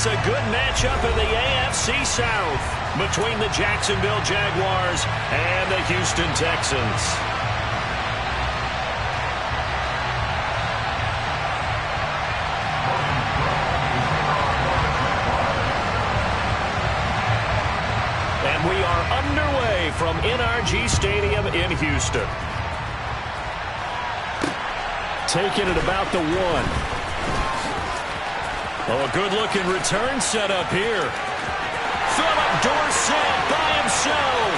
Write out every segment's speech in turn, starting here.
it's a good matchup in the AFC South between the Jacksonville Jaguars and the Houston Texans. And we are underway from NRG Stadium in Houston. Taking it about the 1. Oh, a good-looking return set up here. Philip Dorsett by himself.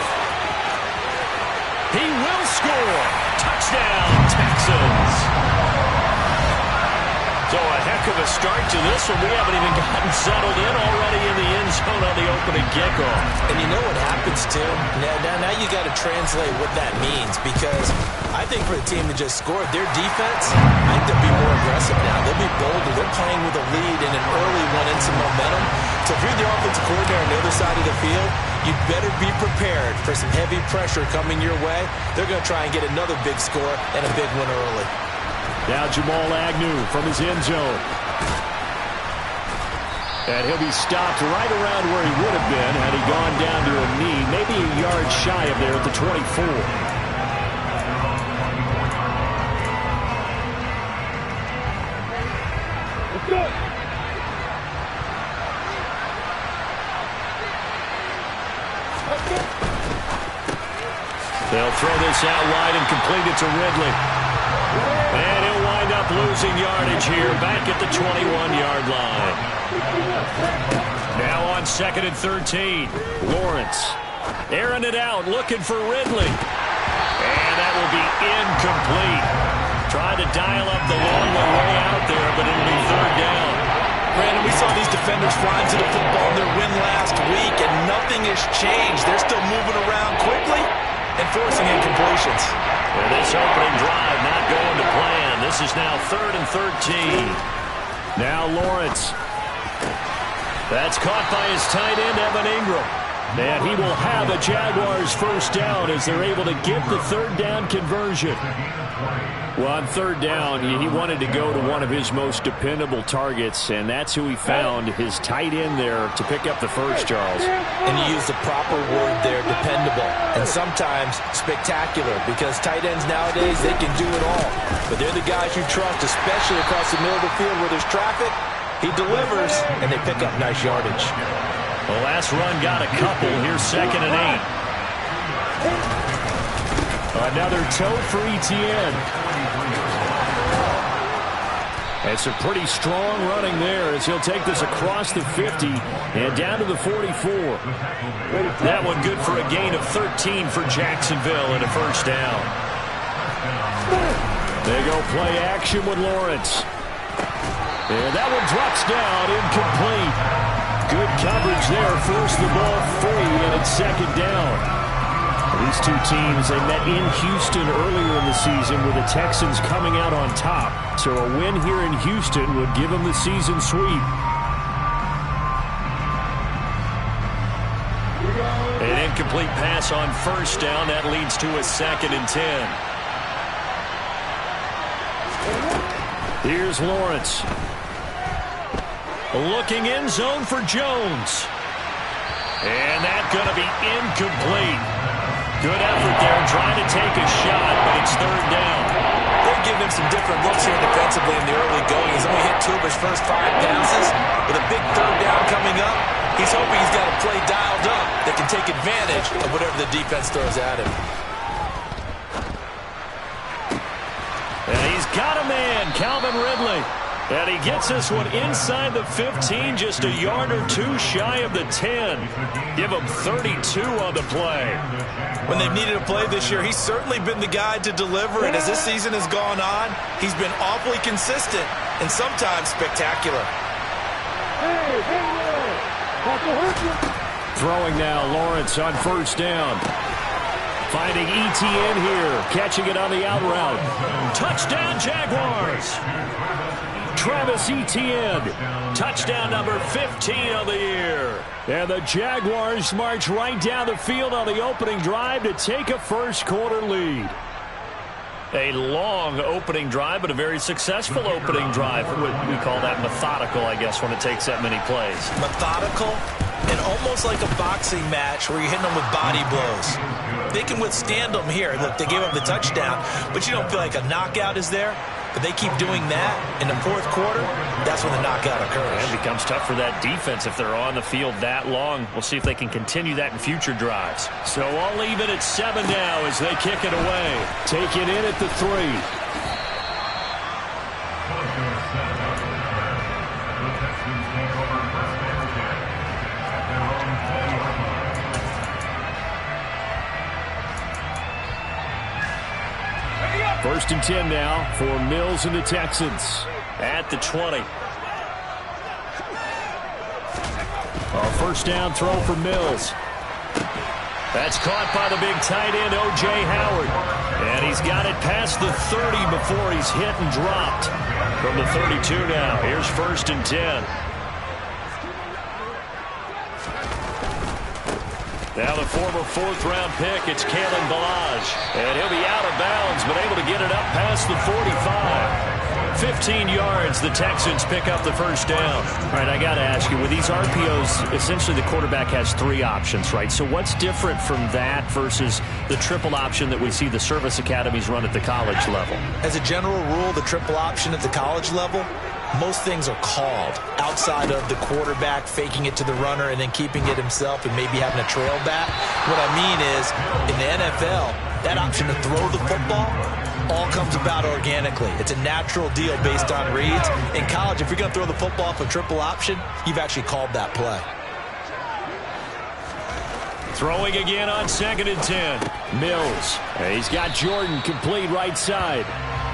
He will score. Touchdown, Texans. So a heck of a start to this one. We haven't even gotten settled in already in the end zone on the opening kickoff. And you know what happens, too? Now you got to translate what that means, because I think for the team that just scored, their defense, I think they'll be more aggressive now. They'll be bolder. They're playing with a lead and an early one and some momentum. So if you're the offensive coordinator on the other side of the field, you'd better be prepared for some heavy pressure coming your way. They're going to try and get another big score and a big one early. Now Jamal Agnew from his end zone. And he'll be stopped right around where he would have been had he gone down to a knee, maybe a yard shy of there at the 24. Let's go. They'll throw this out wide and complete it to Ridley. And he'll wind up losing yardage here back at the 21-yard line. Now on 2nd and 13. Lawrence airing it out, looking for Ridley. And that will be incomplete. Trying to dial up the long way out there, but it'll be 3rd down. Brandon, we saw these defenders flying to the football in their win last week, and nothing has changed. They're still moving around quickly and forcing incompletions. And this opening drive not going to plan. This is now 3rd and 13. Now Lawrence. That's caught by his tight end, Evan Ingram. And he will have a Jaguars first down as they're able to get the 3rd down conversion. Well, on 3rd down, he wanted to go to one of his most dependable targets, and that's who he found, his tight end there, to pick up the first, Charles. And you use the proper word there, dependable, and sometimes spectacular, because tight ends nowadays, they can do it all. But they're the guys you trust, especially across the middle of the field where there's traffic. He delivers, and they pick up nice yardage. The last run got a couple. Here's 2nd and 8. Another toe for ETN. It's a pretty strong running there as he'll take this across the 50 and down to the 44. That one good for a gain of 13 for Jacksonville and a first down. They go play action with Lawrence. And that one drops down, incomplete. Good coverage there, forced the ball free, and it's 2nd down. These two teams, they met in Houston earlier in the season with the Texans coming out on top. So a win here in Houston would give them the season sweep. An incomplete pass on first down. That leads to a 2nd and 10. Here's Lawrence. Looking end zone for Jones. And that's going to be incomplete. Good effort there, trying to take a shot, but it's 3rd down. They're giving him some different looks here defensively in the early going. He's only hit 2 of his first 5 passes. With a big 3rd down coming up, he's hoping he's got a play dialed up that can take advantage of whatever the defense throws at him. And he's got a man, Calvin Ridley. And he gets this one inside the 15, just a yard or 2 shy of the 10. Give him 32 on the play. When they've needed a play this year, he's certainly been the guy to deliver. And as this season has gone on, he's been awfully consistent and sometimes spectacular. Throwing now, Lawrence on first down. Finding ETN here, catching it on the out route. Touchdown, Jaguars! Travis Etienne, touchdown number 15 of the year. And the Jaguars march right down the field on the opening drive to take a first quarter lead. A long opening drive, but a very successful opening drive. We call that methodical, I guess, when it takes that many plays. Methodical and almost like a boxing match where you're hitting them with body blows. They can withstand them here. Look, they gave up the touchdown, but you don't feel like a knockout is there. But they keep doing that in the fourth quarter, that's when the knockout occurs. It becomes tough for that defense if they're on the field that long. We'll see if they can continue that in future drives. So I'll leave it at 7 now as they kick it away. Take it in at the 3. First and 10 now for Mills and the Texans at the 20. A first down throw for Mills. That's caught by the big tight end, O.J. Howard. And he's got it past the 30 before he's hit and dropped. From the 32 now, here's first and 10. Now the former fourth-round pick, it's Kalen Ballage. And he'll be out of bounds, but able to get it up past the 45. 15 yards, the Texans pick up the first down. All right, I got to ask you, with these RPOs, essentially the quarterback has 3 options, right? So what's different from that versus the triple option that we see the service academies run at the college level? As a general rule, the triple option at the college level, most things are called outside of the quarterback faking it to the runner and then keeping it himself and maybe having a trail back. What I mean is, in the NFL, that option to throw the football all comes about organically. It's a natural deal based on reads. In college, if you're going to throw the football off a triple option, you've actually called that play. Throwing again on 2nd and 10. Mills. He's got Jordan complete right side.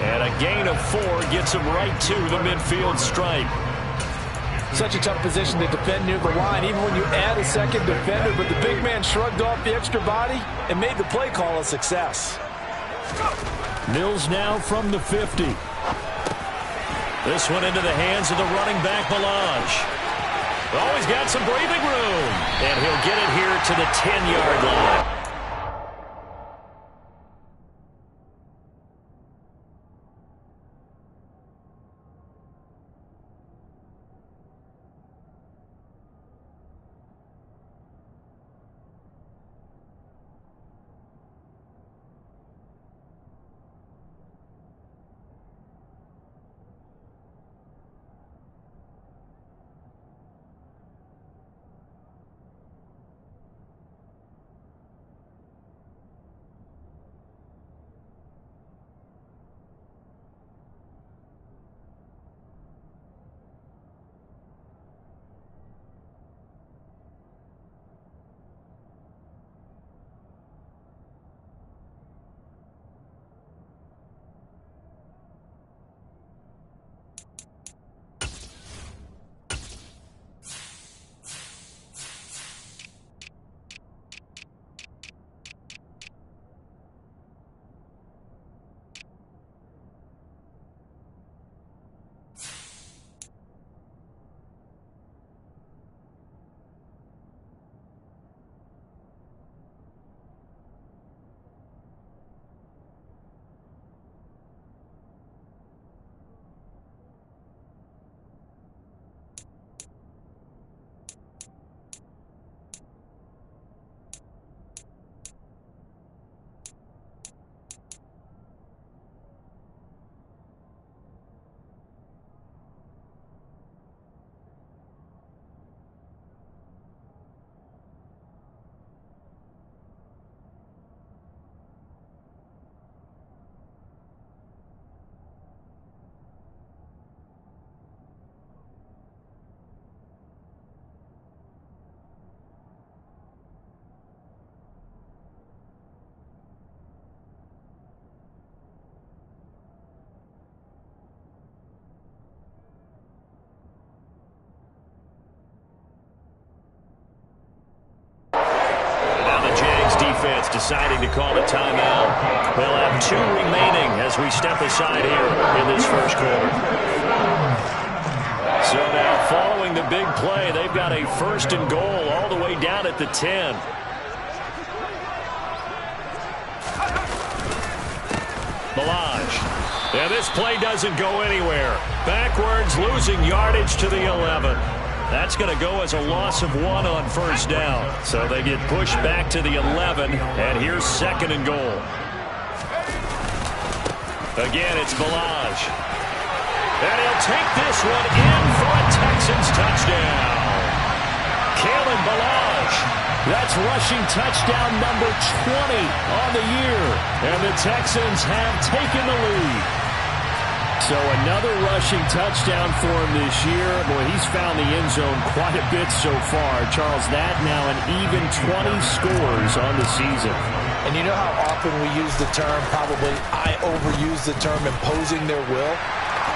And a gain of 4 gets him right to the midfield stripe. Such a tough position to defend near the line, even when you add a second defender. But the big man shrugged off the extra body and made the play call a success. Mills now from the 50. This one into the hands of the running back, Ballage. Oh, he's got some breathing room. And he'll get it here to the 10-yard line. Defense deciding to call a timeout. They'll have 2 remaining as we step aside here in this first quarter. So now following the big play, they've got a 1st and goal all the way down at the 10. Balaj. And this play doesn't go anywhere. Backwards, losing yardage to the 11. That's going to go as a loss of 1 on first down. So they get pushed back to the 11, and here's 2nd and goal. Again, it's Balaj. And he'll take this one in for a Texans touchdown. Kalen Balaj. That's rushing touchdown number 20 on the year. And the Texans have taken the lead. So another rushing touchdown for him this year. Boy, he's found the end zone quite a bit so far. Charles, that now an even 20 scores on the season. And you know how often we use the term, probably I overuse the term, imposing their will?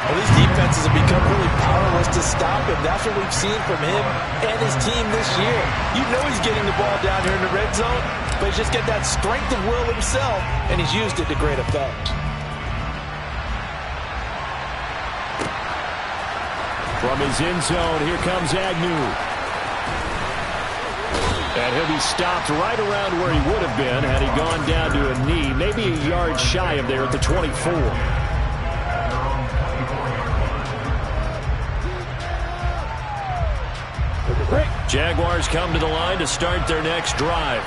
Well, these defenses have become really powerless to stop him. That's what we've seen from him and his team this year. You know he's getting the ball down here in the red zone, but he's just got that strength of will himself, and he's used it to great effect. From his end zone, here comes Agnew. And he'll be stopped right around where he would have been had he gone down to a knee, maybe a yard shy of there at the 24. Jaguars come to the line to start their next drive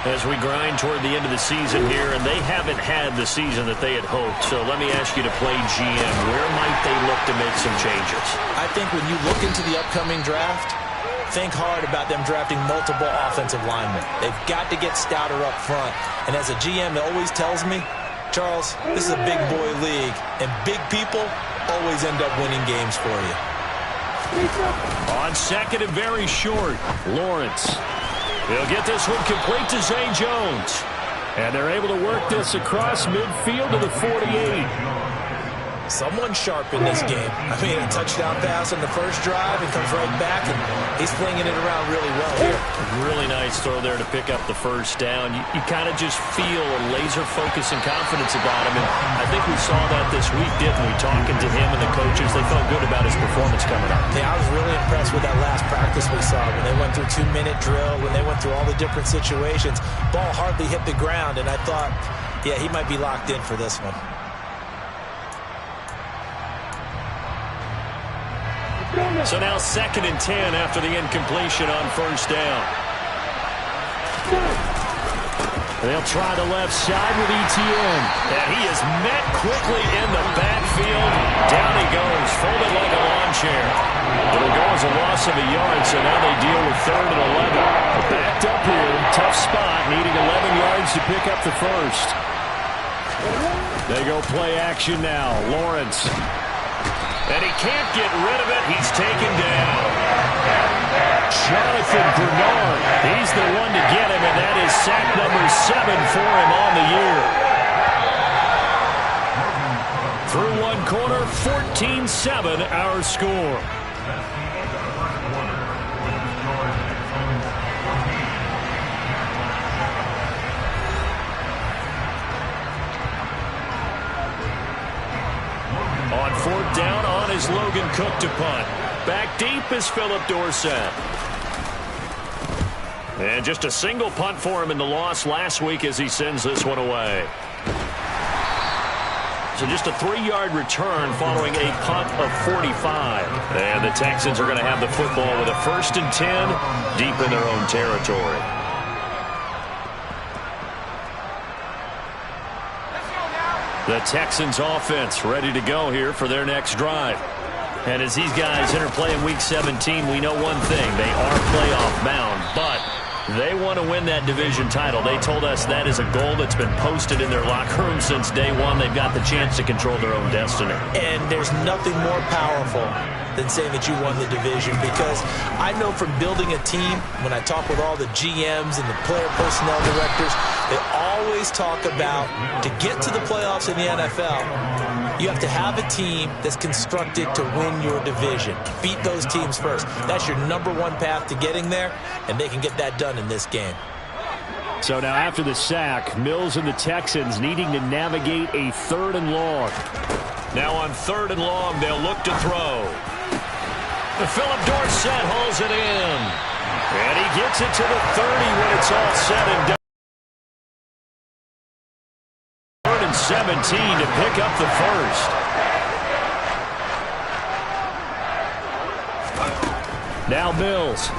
as we grind toward the end of the season here, and they haven't had the season that they had hoped. So let me ask you to play GM. Where might they look to make some changes? I think when you look into the upcoming draft, think hard about them drafting multiple offensive linemen. They've got to get stouter up front. And as a GM, it always tells me, Charles, this is a big boy league, and big people always end up winning games for you. On 2nd and very short, Lawrence. He'll get this one complete to Zay Jones. And they're able to work this across midfield to the 48. Someone sharp in this game. I mean, a touchdown pass on the first drive and comes right back, and he's flinging it around really well here. Really nice throw there to pick up the first down. You kind of just feel a laser focus and confidence about him, and I think we saw that this week, didn't we? Talking to him and the coaches, they felt good about his performance coming up. Yeah, I was really impressed with that last practice we saw when they went through 2-minute drill, when they went through all the different situations. Ball hardly hit the ground, and I thought, yeah, he might be locked in for this one. So now 2nd and 10 after the incompletion on first down. They'll try the left side with ETN. And he is met quickly in the backfield. Down he goes, folded like a lawn chair. It'll go as a loss of a yard, so now they deal with 3rd and 11. Backed up here, tough spot, needing 11 yards to pick up the first. They go play action now. Lawrence. And he can't get rid of it. He's taken down. Jonathan Bernard. He's the one to get him, and that is sack number 7 for him on the year. Through one quarter, 14-7 our score. On 4th down, on is Logan Cook to punt. Back deep is Philip Dorsett. And just a single punt for him in the loss last week as he sends this one away. So just a 3-yard return following a punt of 45. And the Texans are going to have the football with a 1st and 10 deep in their own territory. The Texans offense ready to go here for their next drive. And as these guys interplay in Week 17, we know one thing. They are playoff bound, but they want to win that division title. They told us that is a goal that's been posted in their locker room since day one. They've got the chance to control their own destiny. And there's nothing more powerful than saying that you won the division, because I know from building a team, when I talk with all the GMs and the player personnel directors, they always talk about, to get to the playoffs in the NFL, you have to have a team that's constructed to win your division. Beat those teams first. That's your number one path to getting there, and they can get that done in this game. So now after the sack, Mills and the Texans needing to navigate a 3rd and long. Now on 3rd and long, they'll look to throw. Philip Dorsett hauls it in. And he gets it to the 30 when it's all said and done. 3rd and 7. 17 to pick up the first. Now Mills.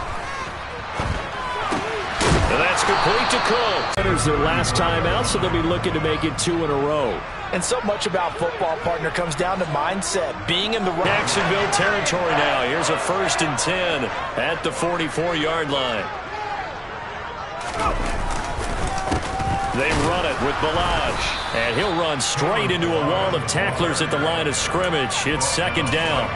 And that's complete to Cook. Enters their last time out, so they'll be looking to make it 2 in a row. And so much about football, partner, comes down to mindset, being in the right. Jacksonville territory now. Here's a 1st and 10 at the 44-yard line. They run it with Balaj, and he'll run straight into a wall of tacklers at the line of scrimmage. It's 2nd down.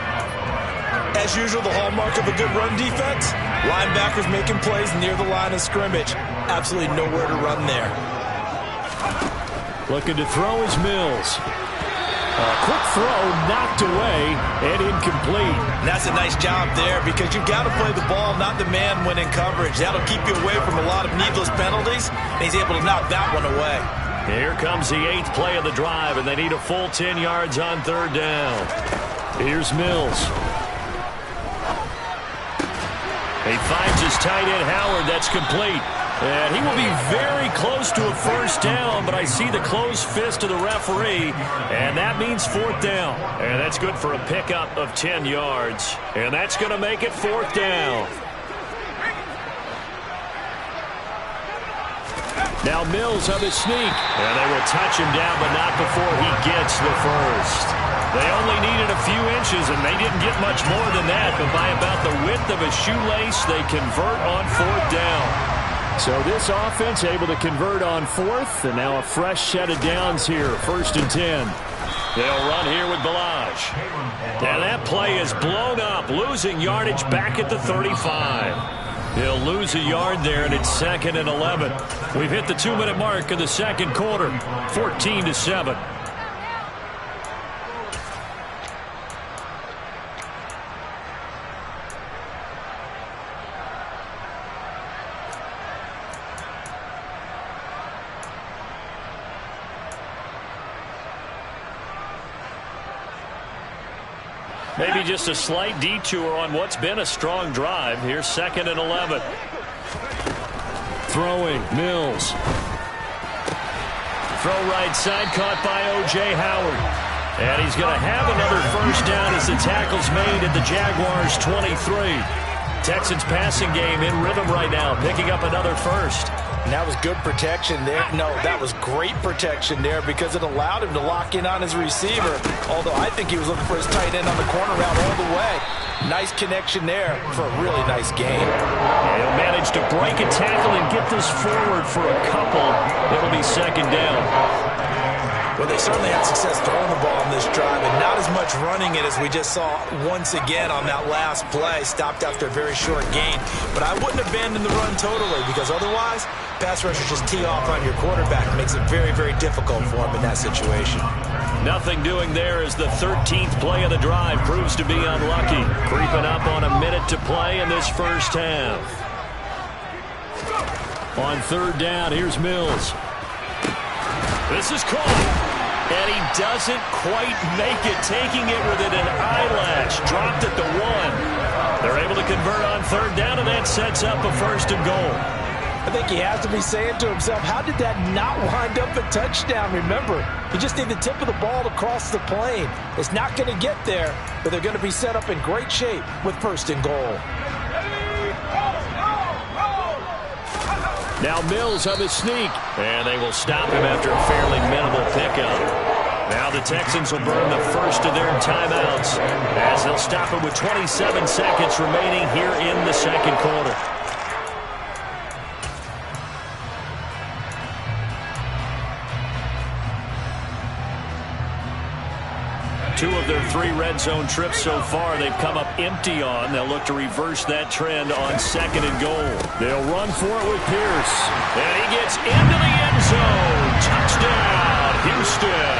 As usual, the hallmark of a good run defense, linebackers making plays near the line of scrimmage. Absolutely nowhere to run there. Looking to throw is Mills. A quick throw knocked away and incomplete. And that's a nice job there because you've got to play the ball, not the man when in coverage. That'll keep you away from a lot of needless penalties, and he's able to knock that one away. Here comes the 8th play of the drive, and they need a full 10 yards on 3rd down. Here's Mills. He finds his tight end, Howard. That's complete. And he will be very close to a 1st down, but I see the closed fist of the referee, and that means 4th down. And that's good for a pickup of 10 yards. And that's going to make it 4th down. Now Mills on the sneak. And they will touch him down, but not before he gets the first. They only needed a few inches, and they didn't get much more than that, but by about the width of a shoelace, they convert on 4th down. So this offense able to convert on 4th, and now a fresh set of downs here, 1st and 10. They'll run here with Balaj. And that play is blown up, losing yardage back at the 35. He'll lose a yard there, and it's 2nd and 11. We've hit the 2-minute mark of the 2nd quarter, 14-7. Maybe just a slight detour on what's been a strong drive. Here's 2nd and 11. Throwing, Mills. Throw right side, caught by O.J. Howard. And he's going to have another 1st down as the tackle's made at the Jaguars' 23. Texans passing game in rhythm right now, picking up another 1st. And that was good protection there. No, that was great protection there because it allowed him to lock in on his receiver, although I think he was looking for his tight end on the corner route all the way. Nice connection there for a really nice game. Yeah, he'll manage to break a tackle and get this forward for a couple. It'll be 2nd down. Well, they certainly had success throwing the ball on this drive and not as much running it as we just saw once again on that last play. Stopped after a very short gain. But I wouldn't abandon the run totally because otherwise, pass rushers just tee off on your quarterback. It makes it very, very difficult for him in that situation. Nothing doing there as the 13th play of the drive proves to be unlucky. Creeping up on a minute to play in this 1st half. On 3rd down, here's Mills. This is caught. And he doesn't quite make it, taking it within an eyelash. Dropped at the 1. They're able to convert on 3rd down, and that sets up a 1st and goal. I think he has to be saying to himself, how did that not wind up a touchdown? Remember, you just need the tip of the ball to cross the plane. It's not going to get there, but they're going to be set up in great shape with 1st and goal. Now Mills on the sneak, and they will stop him after a fairly minimal pickup. Now the Texans will burn the first of their timeouts as they'll stop him with 27 seconds remaining here in the 2nd quarter. Two of their 3 red zone trips so far they've come up empty on. They'll look to reverse that trend on 2nd and goal. They'll run for it with Pierce. And he gets into the end zone. Touchdown, Houston.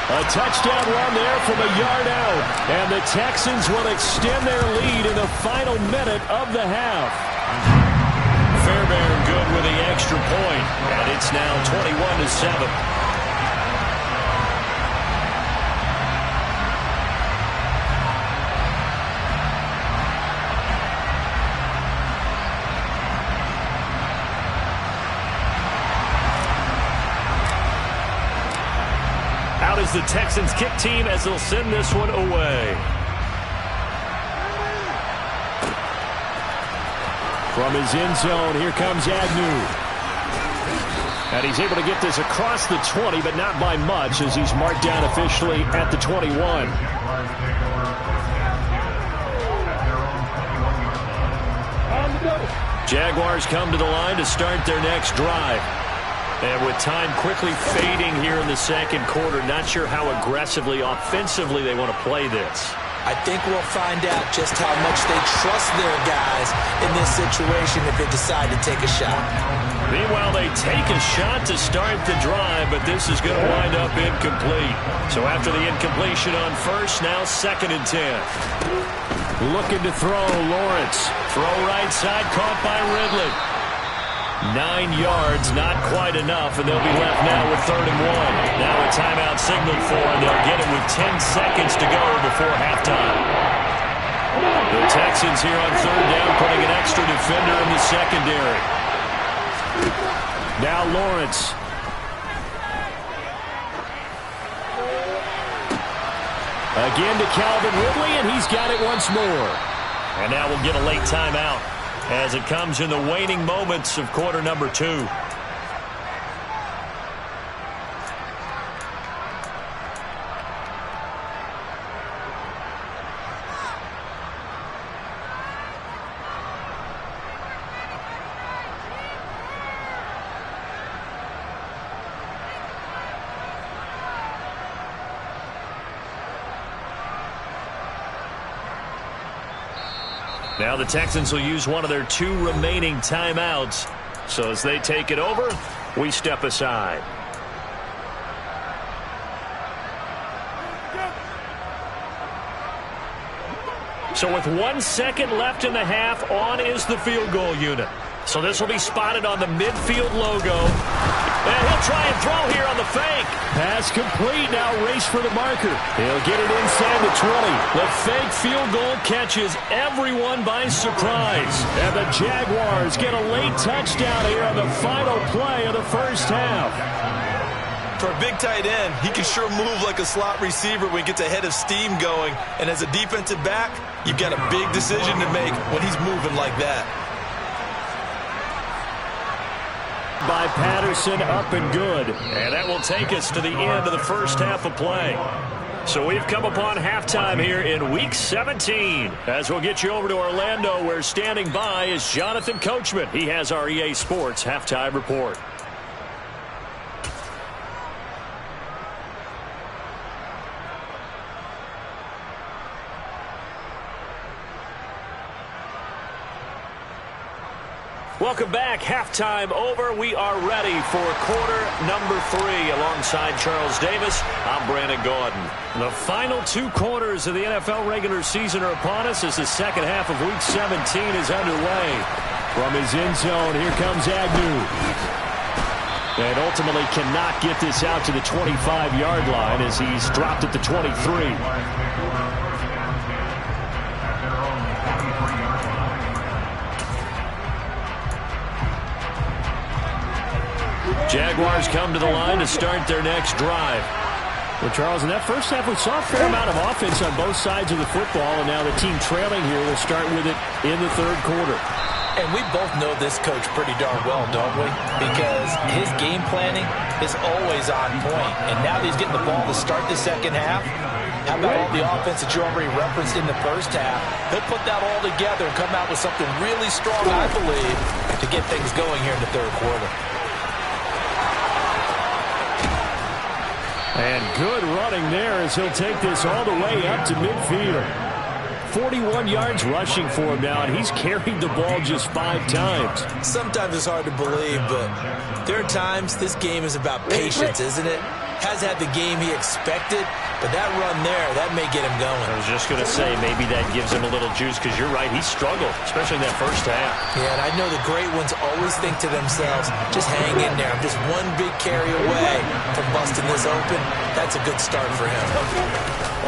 A touchdown run there from a yard out. And the Texans will extend their lead in the final minute of the half. Fairbairn good with the extra point. And it's now 21-7. the Texans kick team as they'll send this one away. From his end zone, here comes Agnew. And he's able to get this across the 20, but not by much as he's marked down officially at the 21. Jaguars come to the line to start their next drive. And with time quickly fading here in the second quarter, not sure how aggressively, offensively they want to play this. I think we'll find out just how much they trust their guys in this situation if they decide to take a shot. Meanwhile, they take a shot to start the drive, but this is going to wind up incomplete. So after the incompletion on first, now 2nd and 10. Looking to throw, Lawrence. Throw right side, caught by Ridley. 9 yards, not quite enough, and they'll be left now with 3rd and 1. Now a timeout signaled for, and they'll get it with 10 seconds to go before halftime. The Texans here on 3rd down, putting an extra defender in the secondary. Now Lawrence. Again to Calvin Ridley, and he's got it once more. And now we'll get a late timeout as it comes in the waning moments of quarter number 2. Now the Texans will use one of their 2 remaining timeouts. So as they take it over, we step aside. So with 1 second left in the half, on is the field goal unit. So this will be spotted on the midfield logo. And he'll try and throw here on the fake. Pass complete. Now race for the marker. He'll get it inside the 20. The fake field goal catches everyone by surprise. And the Jaguars get a late touchdown here on the final play of the first half. For a big tight end, he can sure move like a slot receiver when he gets a head of steam going. And as a defensive back, you've got a big decision to make when he's moving like that. By Patterson, up and good. And that will take us to the end of the first half of play. So we've come upon halftime here in Week 17. As we'll get you over to Orlando, where standing by is Jonathan Coachman. He has our EA Sports halftime report. Welcome back. Halftime over. We are ready for quarter number 3. Alongside Charles Davis, I'm Brandon Gaudin. The final 2 quarters of the NFL regular season are upon us as the second half of Week 17 is underway. From his end zone, here comes Agnew. And ultimately cannot get this out to the 25-yard line as he's dropped at the 23. Jaguars come to the line to start their next drive. Well, Charles, in that first half, we saw a fair amount of offense on both sides of the football, and now the team trailing here will start with it in the third quarter. And we both know this coach pretty darn well, don't we? Because his game planning is always on point. And now that he's getting the ball to start the second half, how about all the offense that you already referenced in the first half? He'll put that all together and come out with something really strong, I believe, to get things going here in the third quarter. And good running there as he'll take this all the way up to midfield. 41 yards rushing for him now, and he's carried the ball just 5 times. Sometimes it's hard to believe, but there are times this game is about patience, isn't it? Has had the game he expected, but that run there, that may get him going. I was just going to say, maybe that gives him a little juice, because you're right, he struggled, especially in that first half. Yeah, and I know the great ones always think to themselves, just hang in there. I'm just one big carry away from busting this open. That's a good start for him.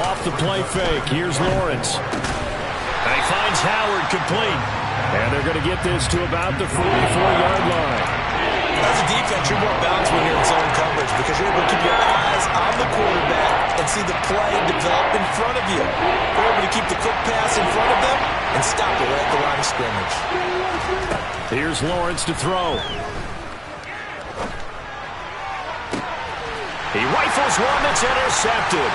Off the play fake, here's Lawrence. And he finds Howard complete. And they're going to get this to about the 44-yard line. As a defense, you're more balanced when you're in zone coverage because you're able to keep your eyes on the quarterback and see the play develop in front of you. You're able to keep the quick pass in front of them and stop it right at the line of scrimmage. Here's Lawrence to throw. He rifles one that's intercepted.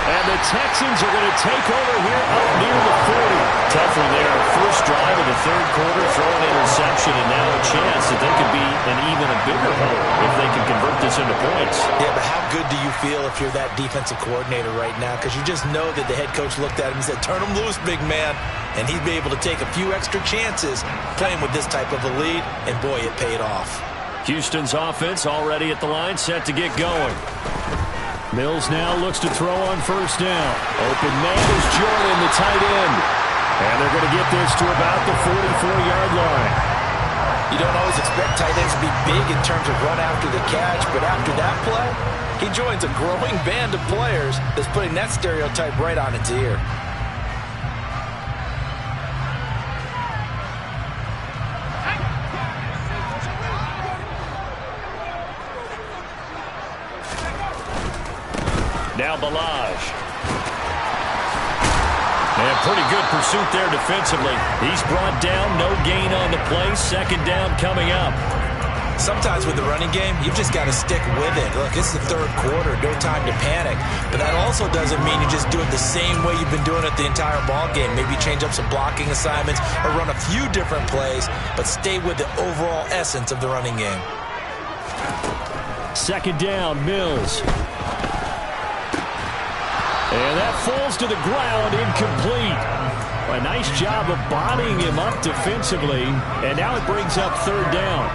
And the Texans are going to take over here up near the 40. Tough one there. First drive of the third quarter, throw an interception, and now a chance that they could be an even a bigger hole if they can convert this into points. Yeah, but how good do you feel if you're that defensive coordinator right now? Because you just know that the head coach looked at him and said, turn him loose, big man. And he'd be able to take a few extra chances playing with this type of a lead, and boy, it paid off. Houston's offense already at the line, set to get going. Mills now looks to throw on first down. Open man is Jordan, the tight end. And they're going to get this to about the 44-yard line. You don't always expect tight ends to be big in terms of run after the catch, but after that play, he joins a growing band of players that's putting that stereotype right on its ear. Now Balaj. And pretty good pursuit there defensively. He's brought down, no gain on the play. Second down coming up. Sometimes with the running game, you've just got to stick with it. Look, it's the third quarter, no time to panic. But that also doesn't mean you just do it the same way you've been doing it the entire ball game. Maybe change up some blocking assignments or run a few different plays, but stay with the overall essence of the running game. Second down, Mills. And that falls to the ground, incomplete. A nice job of bodying him up defensively, and now it brings up third down.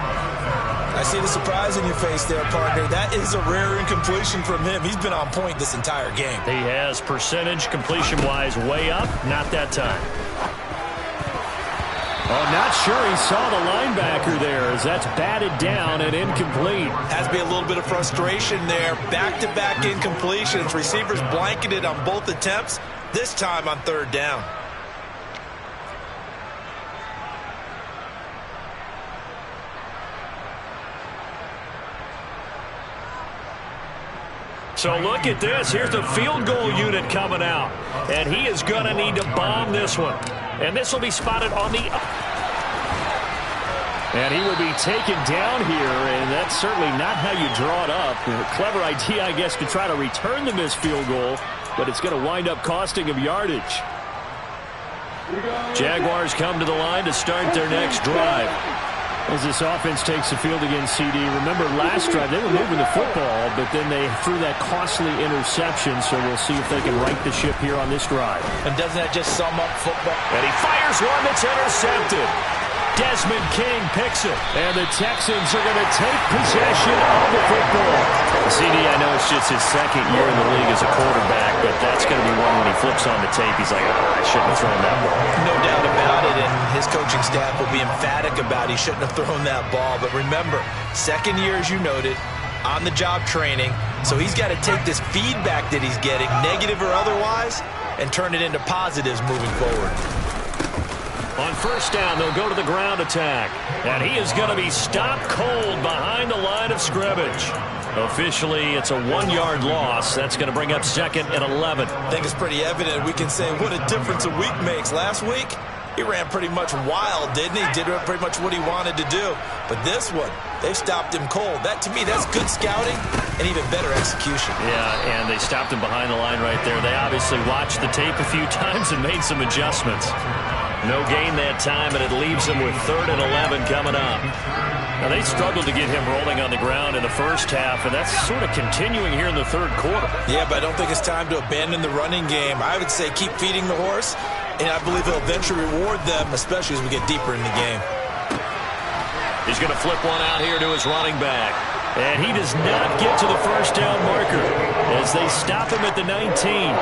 I see the surprise in your face there, partner. That is a rare incompletion from him. He's been on point this entire game. He has percentage completion-wise way up, not that time. Oh, not sure he saw the linebacker there as that's batted down and incomplete. Has to be a little bit of frustration there. Back-to-back incompletions. Receivers blanketed on both attempts, this time on third down. So look at this. Here's the field goal unit coming out. And he is going to need to bomb this one. And this will be spotted on the... And he will be taken down here, and that's certainly not how you draw it up. A clever idea, I guess, to try to return the missed field goal, but it's going to wind up costing him yardage. Jaguars come to the line to start their next drive. As this offense takes the field against CD, remember last drive they were moving the football, but then they threw that costly interception, so we'll see if they can right the ship here on this drive. And doesn't that just sum up football? And he fires one that's intercepted. Desmond King picks it, and the Texans are going to take possession of the football. CD, I know it's just his second year in the league as a quarterback, but that's going to be one when he flips on the tape. He's like, oh, I shouldn't have thrown that ball. No doubt about it, and his coaching staff will be emphatic about he shouldn't have thrown that ball. But remember, second year, as you noted, on-the-job training, so he's got to take this feedback that he's getting, negative or otherwise, and turn it into positives moving forward. On first down, they'll go to the ground attack. And he is going to be stopped cold behind the line of scrimmage. Officially, it's a 1-yard loss. That's going to bring up second and 11. I think it's pretty evident. We can say what a difference a week makes. Last week, he ran pretty much wild, didn't he? Did pretty much what he wanted to do. But this one, they stopped him cold. That, to me, that's good scouting and even better execution. Yeah, and they stopped him behind the line right there. They obviously watched the tape a few times and made some adjustments. No gain that time, and it leaves them with third and 11 coming up. Now, they struggled to get him rolling on the ground in the first half, and that's sort of continuing here in the third quarter. Yeah, but I don't think it's time to abandon the running game. I would say keep feeding the horse, and I believe he'll eventually reward them, especially as we get deeper in the game. He's going to flip one out here to his running back. And he does not get to the first down marker as they stop him at the 19.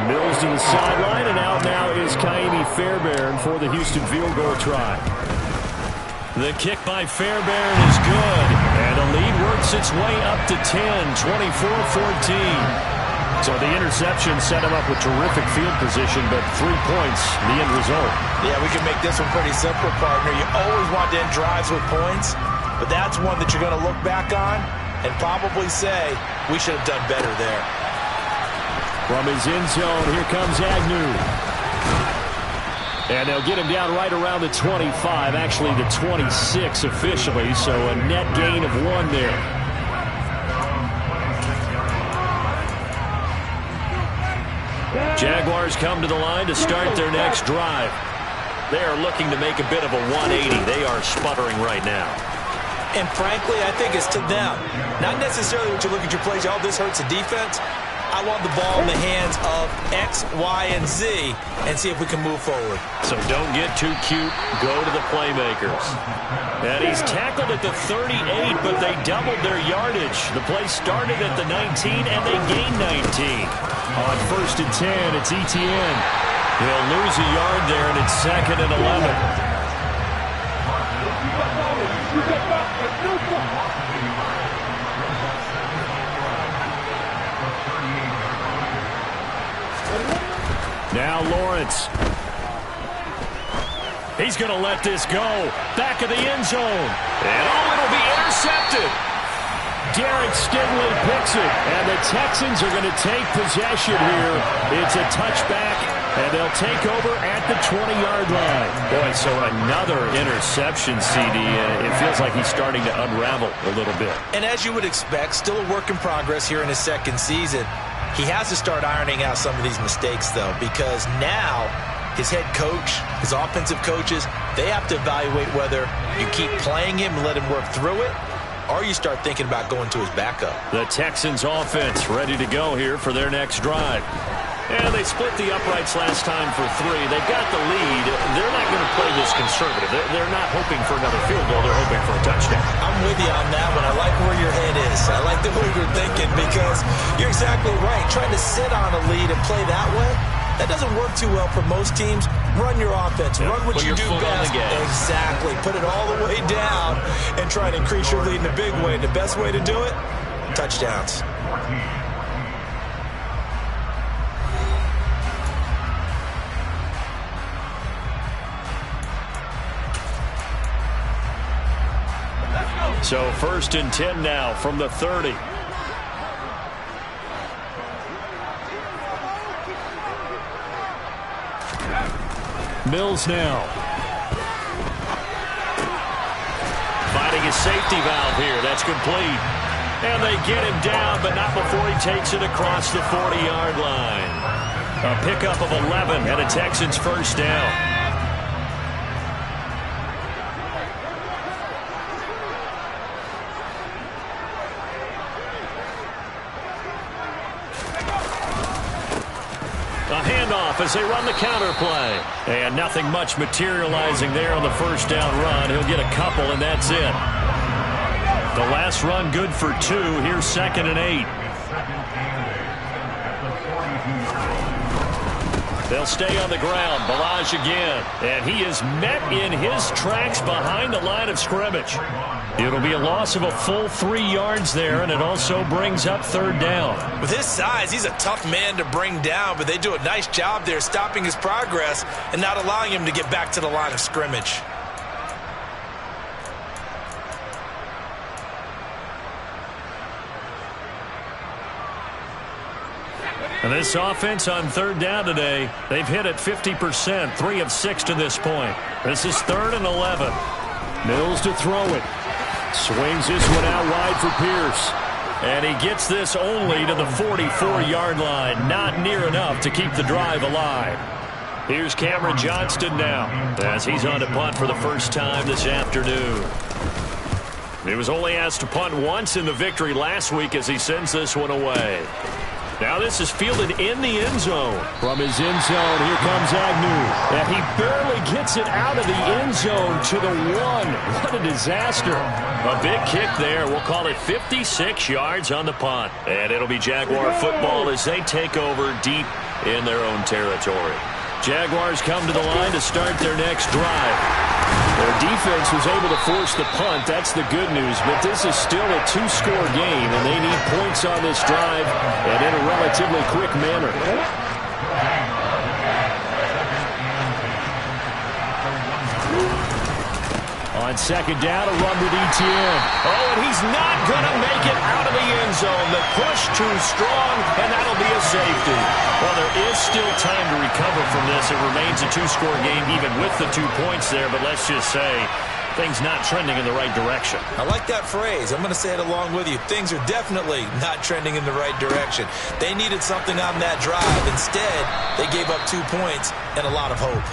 Mills to the sideline, and out now is Kaimi Fairbairn for the Houston field goal try. The kick by Fairbairn is good, and the lead works its way up to 10, 24-14. So the interception set him up with terrific field position, but 3 points, the end result. Yeah, we can make this one pretty simple, partner. You always want to end drives with points, but that's one that you're going to look back on and probably say, we should have done better there. From his end zone, here comes Agnew. And they'll get him down right around the 25, actually the 26 officially, so a net gain of 1 there. Jaguars come to the line to start their next drive. They are looking to make a bit of a 180. They are sputtering right now. And frankly, I think it's to them. Not necessarily what you look at your plays, oh, this hurts the defense. I want the ball in the hands of X, Y, and Z and see if we can move forward. So don't get too cute. Go to the playmakers. And he's tackled at the 38, but they doubled their yardage. The play started at the 19, and they gained 19. On 1st and 10, it's ETN. He'll lose a yard there, and it's 2nd and 11. Now Lawrence. He's going to let this go. Back of the end zone. And it'll be intercepted. Derek Stingley picks it. And the Texans are going to take possession here. It's a touchback, and they'll take over at the 20-yard line. Boy, so another interception, CD. It feels like he's starting to unravel a little bit. And as you would expect, still a work in progress here in his 2nd season. He has to start ironing out some of these mistakes, though, because now his head coach, his offensive coaches, they have to evaluate whether you keep playing him and let him work through it, or you start thinking about going to his backup. The Texans offense ready to go here for their next drive. And they split the uprights last time for 3. They've got the lead. They're not going to play this conservative. They're not hoping for another field goal. They're hoping for a touchdown. I'm with you on that one. I like where your head is. I like the way you're thinking because you're exactly right. Trying to sit on a lead and play that way, that doesn't work too well for most teams. Run your offense. Run what you do best. Exactly. Put it all the way down and try and increase your lead in a big way. And the best way to do it, touchdowns. So 1st and 10 now from the 30. Mills now. Finding his safety valve here. That's complete. And they get him down, but not before he takes it across the 40-yard line. A pickup of 11 and a Texans 1st down. As they run the counter play. And nothing much materializing there on the 1st down run. He'll get a couple, and that's it. The last run good for 2. Here's 2nd and 8. They'll stay on the ground. Balaj again. And he is met in his tracks behind the line of scrimmage. It'll be a loss of a full 3 yards there, and it also brings up 3rd down. With his size, he's a tough man to bring down, but they do a nice job there stopping his progress and not allowing him to get back to the line of scrimmage. And this offense on 3rd down today, they've hit it 50%, 3 of 6 to this point. This is 3rd and 11. Mills to throw it. Swings this one out wide for Pierce. And he gets this only to the 44-yard line. Not near enough to keep the drive alive. Here's Cameron Johnston now as he's on to punt for the first time this afternoon. He was only asked to punt once in the victory last week as he sends this one away. Now this is fielded in the end zone. From his end zone, here comes Agnew. And he barely gets it out of the end zone to the 1. What a disaster. A big kick there. We'll call it 56 yards on the punt. And it'll be Jaguar football as they take over deep in their own territory. Jaguars come to the line to start their next drive. Their defense was able to force the punt. That's the good news. But this is still a two-score game, and they need points on this drive and in a relatively quick manner. On second down, a run with Etienne. Oh, and he's not going to make it out of the end zone. The push too strong, and that'll be a safety. Well, there is still time to recover from this. It remains a two-score game even with the 2 points there, but let's just say things not trending in the right direction. I like that phrase. I'm going to say it along with you. Things are definitely not trending in the right direction. They needed something on that drive. Instead, they gave up 2 points and a lot of hope.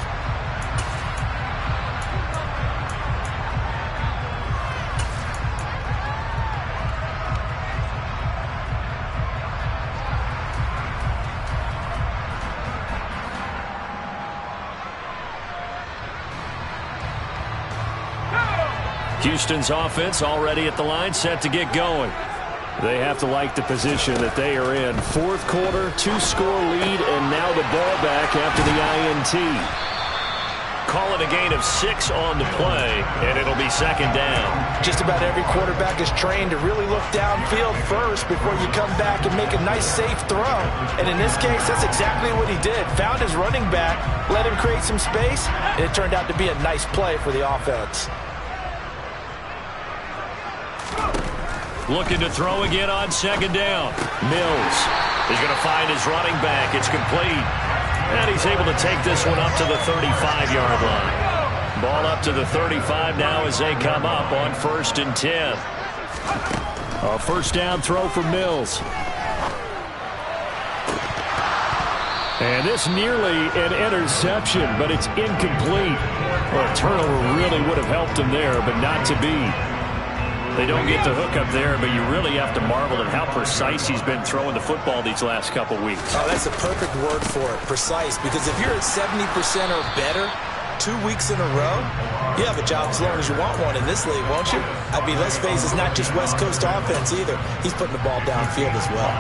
Houston's offense already at the line, set to get going. They have to like the position that they are in. Fourth quarter, two-score lead, and now the ball back after the INT. Call it a gain of 6 on the play, and it'll be second down. Just about every quarterback is trained to really look downfield first before you come back and make a nice, safe throw. And in this case, that's exactly what he did. Found his running back, let him create some space, and it turned out to be a nice play for the offense. Looking to throw again on second down. Mills is going to find his running back. It's complete. And he's able to take this one up to the 35-yard line. Ball up to the 35 now as they come up on 1st and 10. A first down throw for Mills. And this nearly an interception, but it's incomplete. Well, a turnover really would have helped him there, but not to be. They don't get the hook up there, but you really have to marvel at how precise he's been throwing the football these last couple weeks. Oh, that's a perfect word for it, precise, because if you're at 70% or better 2 weeks in a row, you have a job as long as you want one in this league, won't you? I mean, let's face it, it's not just West Coast offense either. He's putting the ball downfield as well.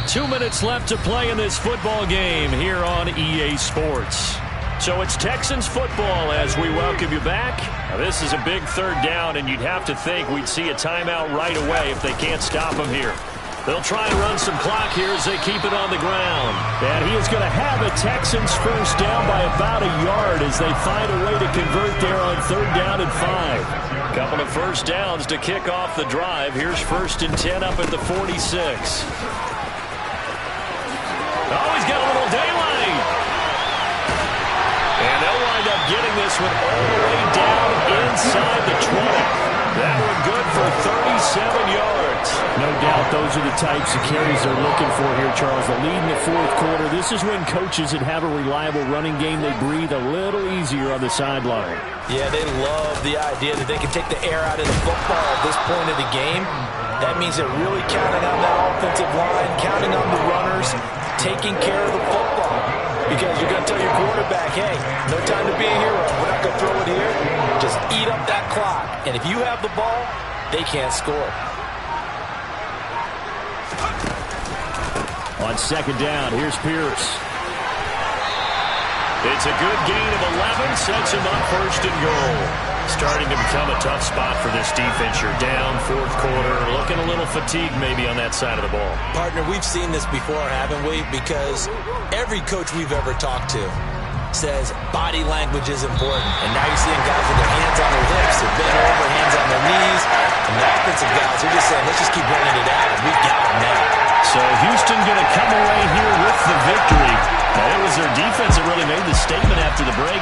Two minutes left to play in this football game here on EA Sports. So it's Texans football as we welcome you back. Now, this is a big third down, and you'd have to think we'd see a timeout right away if they can't stop him here. They'll try and run some clock here as they keep it on the ground. And he is going to have a Texans first down by about a yard as they find a way to convert there on 3rd down and 5. Couple of first downs to kick off the drive. Here's 1st and 10 up at the 46. Oh, he's got a little daylight. And they'll wind up getting this one all the way down inside the 20. That one good for 37 yards. No doubt those are the types of carries they're looking for here, Charles. The lead in the fourth quarter. This is when coaches that have a reliable running game, they breathe a little easier on the sideline. Yeah, they love the idea that they can take the air out of the football at this point of the game. That means they're really counting on that offensive line, counting on the runners, taking care of the football. Because you're going to tell your quarterback, hey, no time to be a hero. We're not going to throw it here. Just eat up that clock. And if you have the ball, they can't score. On second down, here's Pierce. It's a good gain of 11, sets him up 1st and goal. Starting to become a tough spot for this defense. You're down, fourth quarter, looking a little fatigued maybe on that side of the ball. Partner, we've seen this before, haven't we? Because every coach we've ever talked to says body language is important. And now you're seeing guys with their hands on their hips, they're bent over, hands on their knees. And the offensive guys are just saying, let's just keep running it out. And we've got them now. So Houston going to come away here with the victory. And it was their defense that really made the statement after the break.